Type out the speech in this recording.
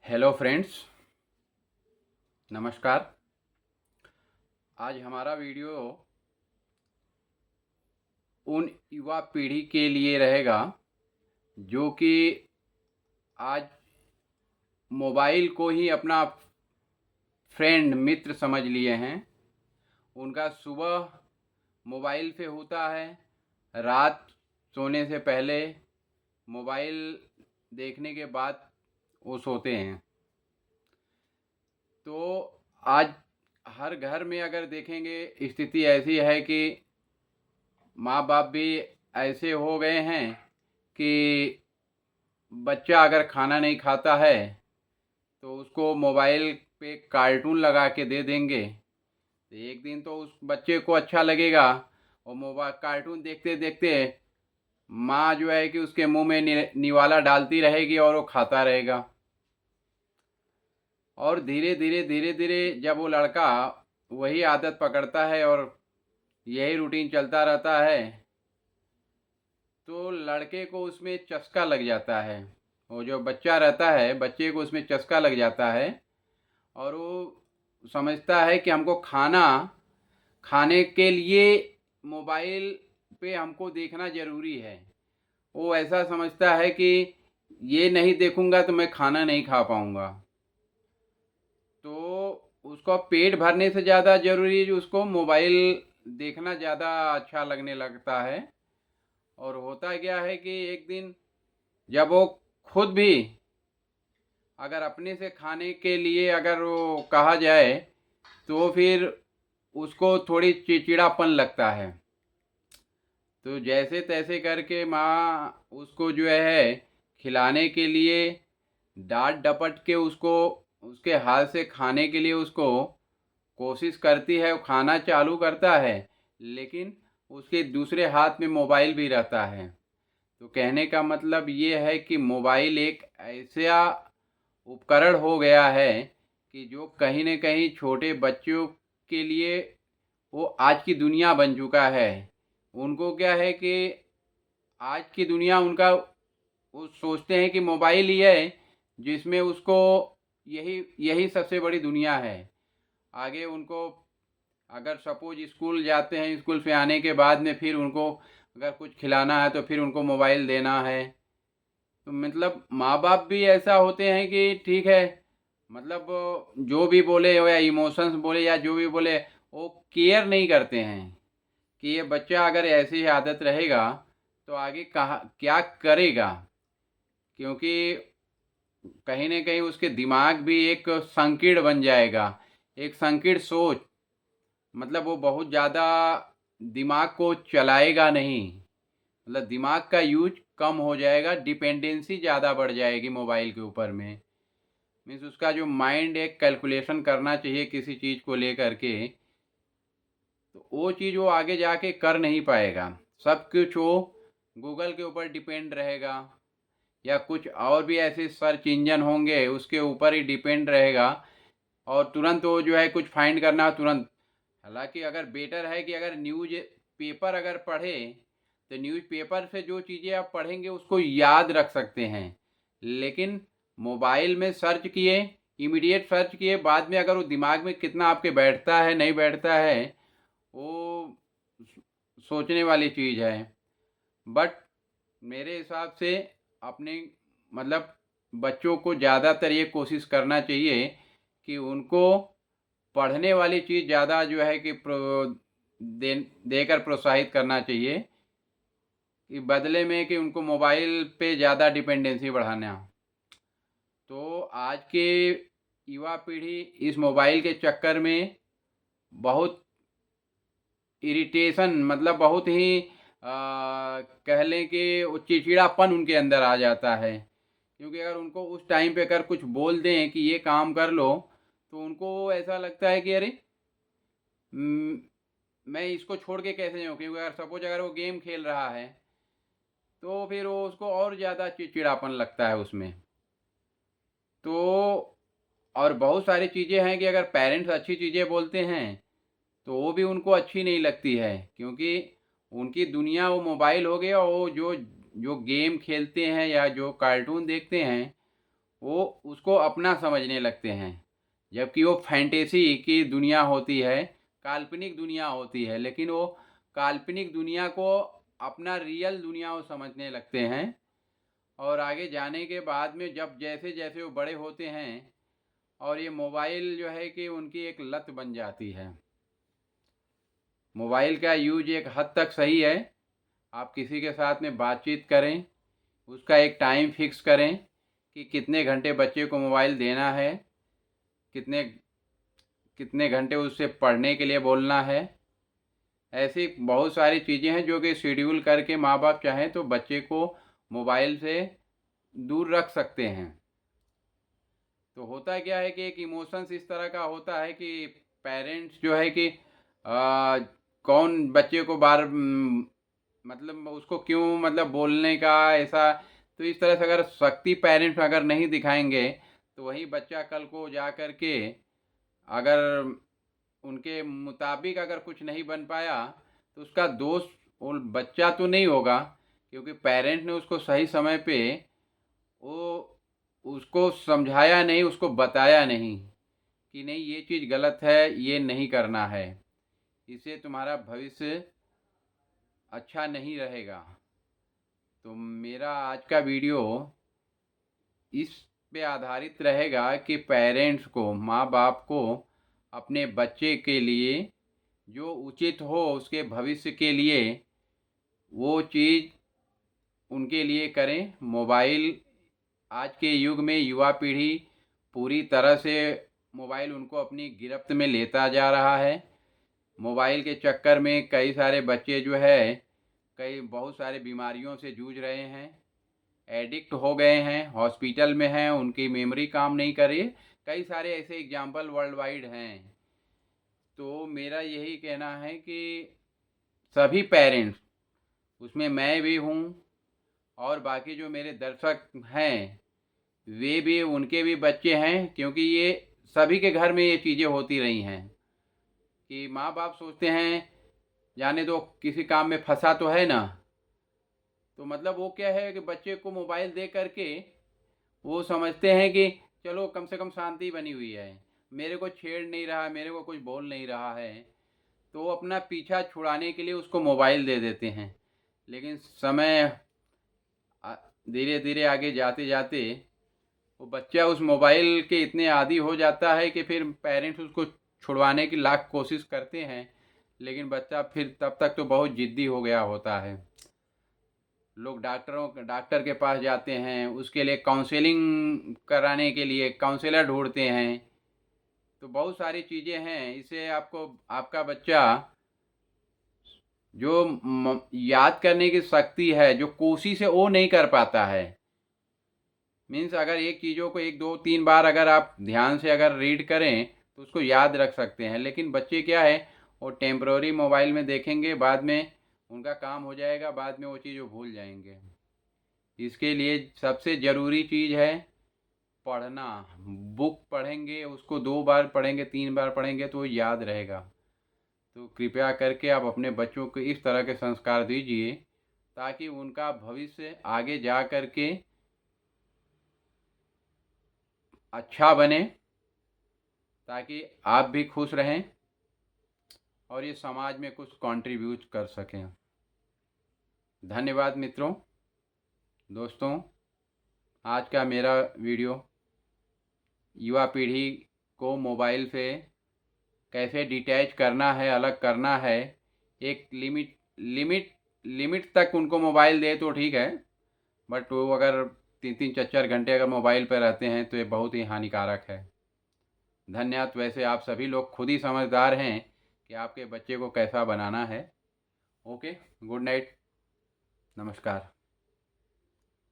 Hello friends, नमस्कार। आज हमारा वीडियो उन युवा पीढ़ी के लिए रहेगा जो कि आज मोबाइल को ही अपना फ्रेंड मित्र समझ लिए हैं। उनका सुबह मोबाइल पे होता है, रात सोने से पहले मोबाइल देखने के बाद वो सोते हैं। तो आज हर घर में अगर देखेंगे स्थिति ऐसी है कि माँ बाप भी ऐसे हो गए हैं कि बच्चा अगर खाना नहीं खाता है तो उसको मोबाइल पे कार्टून लगा के दे देंगे। तो एक दिन तो उस बच्चे को अच्छा लगेगा और मोबाइल कार्टून देखते देखते माँ जो है कि उसके मुंह में निवाला डालती रहेगी और वो खाता रहेगा। और धीरे धीरे धीरे धीरे जब वो लड़का वही आदत पकड़ता है और यही रूटीन चलता रहता है तो लड़के को उसमें चस्का लग जाता है। वो जो बच्चा रहता है बच्चे को उसमें चस्का लग जाता है और वो समझता है कि हमको खाने के लिए मोबाइल पे हमको देखना ज़रूरी है। वो ऐसा समझता है कि ये नहीं देखूँगा तो मैं खाना नहीं खा पाऊँगा। तो उसको पेट भरने से ज़्यादा ज़रूरी है जो उसको मोबाइल देखना ज़्यादा अच्छा लगने लगता है। और होता क्या है कि एक दिन जब वो खुद भी अगर अपने से खाने के लिए अगर वो कहा जाए तो फिर उसको थोड़ी चिड़चिड़ापन लगता है। तो जैसे तैसे करके माँ उसको जो है खिलाने के लिए डांट डपट के उसको उसके हाथ से खाने के लिए उसको कोशिश करती है। वो खाना चालू करता है लेकिन उसके दूसरे हाथ में मोबाइल भी रहता है। तो कहने का मतलब ये है कि मोबाइल एक ऐसा उपकरण हो गया है कि जो कहीं न कहीं छोटे बच्चों के लिए वो आज की दुनिया बन चुका है। उनको क्या है कि आज की दुनिया उनका वो सोचते हैं कि मोबाइल ही है जिसमें उसको यही यही सबसे बड़ी दुनिया है। आगे उनको अगर सपोज स्कूल जाते हैं, स्कूल से आने के बाद में फिर उनको अगर कुछ खिलाना है तो फिर उनको मोबाइल देना है। तो मतलब माँ बाप भी ऐसा होते हैं कि ठीक है, मतलब जो भी बोले या इमोशंस बोले या जो भी बोले वो केयर नहीं करते हैं कि ये बच्चा अगर ऐसी ही आदत रहेगा तो आगे कहाँ क्या करेगा। क्योंकि कहीं न कहीं उसके दिमाग भी एक संकीर्ण बन जाएगा, एक संकीर्ण सोच। मतलब वो बहुत ज़्यादा दिमाग को चलाएगा नहीं, मतलब दिमाग का यूज कम हो जाएगा, डिपेंडेंसी ज़्यादा बढ़ जाएगी मोबाइल के ऊपर में। मीन्स उसका जो माइंड एक कैलकुलेशन करना चाहिए किसी चीज़ को लेकर के, तो वो चीज़ वो आगे जाके कर नहीं पाएगा। सब कुछ वो गूगल के ऊपर डिपेंड रहेगा या कुछ और भी ऐसे सर्च इंजन होंगे उसके ऊपर ही डिपेंड रहेगा। और तुरंत वो जो है कुछ फाइंड करना हो तुरंत। हालांकि अगर बेटर है कि अगर न्यूज पेपर अगर पढ़े तो न्यूज़पेपर से जो चीज़ें आप पढ़ेंगे उसको याद रख सकते हैं। लेकिन मोबाइल में सर्च किए, इमीडिएट सर्च किए, बाद में अगर वो दिमाग में कितना आपके बैठता है नहीं बैठता है वो सोचने वाली चीज़ है। बट मेरे हिसाब से अपने मतलब बच्चों को ज़्यादातर ये कोशिश करना चाहिए कि उनको पढ़ने वाली चीज़ ज़्यादा जो है कि देकर प्रोत्साहित करना चाहिए कि बदले में कि उनको मोबाइल पे ज़्यादा डिपेंडेंसी बढ़ाना। तो आज के युवा पीढ़ी इस मोबाइल के चक्कर में बहुत इरिटेशन, मतलब बहुत ही कह लें कि वो चिड़चिड़ापन उनके अंदर आ जाता है। क्योंकि अगर उनको उस टाइम पे अगर कुछ बोल दें कि ये काम कर लो तो उनको ऐसा लगता है कि अरे हम्म, मैं इसको छोड़ के कैसे जाऊँ। क्योंकि अगर सपोज अगर वो गेम खेल रहा है तो फिर वो उसको और ज़्यादा चिड़चिड़ापन लगता है उसमें। तो और बहुत सारी चीज़ें हैं कि अगर पेरेंट्स अच्छी चीज़ें बोलते हैं तो वो भी उनको अच्छी नहीं लगती है। क्योंकि उनकी दुनिया वो मोबाइल हो गया और वो जो जो गेम खेलते हैं या जो कार्टून देखते हैं वो उसको अपना समझने लगते हैं, जबकि वो फैंटेसी की दुनिया होती है, काल्पनिक दुनिया होती है, लेकिन वो काल्पनिक दुनिया को अपना रियल दुनिया वो समझने लगते हैं। और आगे जाने के बाद में जब जैसे-जैसे वो बड़े होते हैं और ये मोबाइल जो है कि उनकी एक लत बन जाती है। मोबाइल का यूज एक हद तक सही है, आप किसी के साथ में बातचीत करें, उसका एक टाइम फिक्स करें कि कितने घंटे बच्चे को मोबाइल देना है, कितने कितने घंटे उससे पढ़ने के लिए बोलना है। ऐसी बहुत सारी चीज़ें हैं जो कि शेड्यूल करके माँ बाप चाहें तो बच्चे को मोबाइल से दूर रख सकते हैं। तो होता क्या है कि एक इमोशंस इस तरह का होता है कि पेरेंट्स जो है कि कौन बच्चे को मतलब उसको क्यों मतलब बोलने का ऐसा, तो इस तरह से अगर सख्ती पेरेंट्स अगर नहीं दिखाएंगे तो वही बच्चा कल को जा कर के अगर उनके मुताबिक अगर कुछ नहीं बन पाया तो उसका दोष वो बच्चा तो नहीं होगा, क्योंकि पेरेंट ने उसको सही समय पे वो उसको समझाया नहीं, उसको बताया नहीं कि नहीं ये चीज़ गलत है, ये नहीं करना है, इससे तुम्हारा भविष्य अच्छा नहीं रहेगा। तो मेरा आज का वीडियो इस पे आधारित रहेगा कि पेरेंट्स को, माँ बाप को अपने बच्चे के लिए जो उचित हो उसके भविष्य के लिए वो चीज़ उनके लिए करें। मोबाइल आज के युग में युवा पीढ़ी पूरी तरह से मोबाइल उनको अपनी गिरफ्त में लेता जा रहा है। मोबाइल के चक्कर में कई सारे बच्चे जो है कई बहुत सारे बीमारियों से जूझ रहे हैं, एडिक्ट हो गए हैं, हॉस्पिटल में हैं, उनकी मेमोरी काम नहीं कर रही। कई सारे ऐसे एग्जाम्पल वर्ल्ड वाइड हैं। तो मेरा यही कहना है कि सभी पेरेंट्स, उसमें मैं भी हूँ और बाकी जो मेरे दर्शक हैं वे भी, उनके भी बच्चे हैं, क्योंकि ये सभी के घर में ये चीज़ें होती रही हैं कि माँ बाप सोचते हैं जाने दो किसी काम में फंसा तो है ना। तो मतलब वो क्या है कि बच्चे को मोबाइल दे करके वो समझते हैं कि चलो कम से कम शांति बनी हुई है, मेरे को छेड़ नहीं रहा, मेरे को कुछ बोल नहीं रहा है, तो वो अपना पीछा छुड़ाने के लिए उसको मोबाइल दे देते हैं। लेकिन समय धीरे धीरे आगे जाते जाते वो बच्चा उस मोबाइल के इतने आदी हो जाता है कि फिर पेरेंट्स उसको छुड़वाने की लाख कोशिश करते हैं, लेकिन बच्चा फिर तब तक तो बहुत ज़िद्दी हो गया होता है। लोग डॉक्टर के पास जाते हैं, उसके लिए काउंसलिंग कराने के लिए काउंसलर ढूंढते हैं। तो बहुत सारी चीज़ें हैं, इससे आपको आपका बच्चा जो याद करने की शक्ति है, जो कोशिश है वो नहीं कर पाता है। मीन्स अगर एक चीज़ों को एक दो तीन बार अगर आप ध्यान से अगर रीड करें तो उसको याद रख सकते हैं, लेकिन बच्चे क्या है वो टेम्प्रोरी मोबाइल में देखेंगे, बाद में उनका काम हो जाएगा, बाद में वो चीज़ वो भूल जाएंगे। इसके लिए सबसे ज़रूरी चीज़ है पढ़ना। बुक पढ़ेंगे, उसको 2 बार पढ़ेंगे, 3 बार पढ़ेंगे तो याद रहेगा। तो कृपया करके आप अपने बच्चों को इस तरह के संस्कार दीजिए ताकि उनका भविष्य आगे जा कर के अच्छा बने, ताकि आप भी खुश रहें और ये समाज में कुछ कंट्रीब्यूट कर सकें। धन्यवाद मित्रों, दोस्तों। आज का मेरा वीडियो युवा पीढ़ी को मोबाइल से कैसे डिटैच करना है, अलग करना है, एक लिमिट तक उनको मोबाइल दे तो ठीक है, बट वो अगर 3-3 4-4 घंटे अगर मोबाइल पर रहते हैं तो ये बहुत ही हानिकारक है। धन्यवाद। वैसे आप सभी लोग खुद ही समझदार हैं कि आपके बच्चे को कैसा बनाना है। ओके, गुड नाइट, नमस्कार।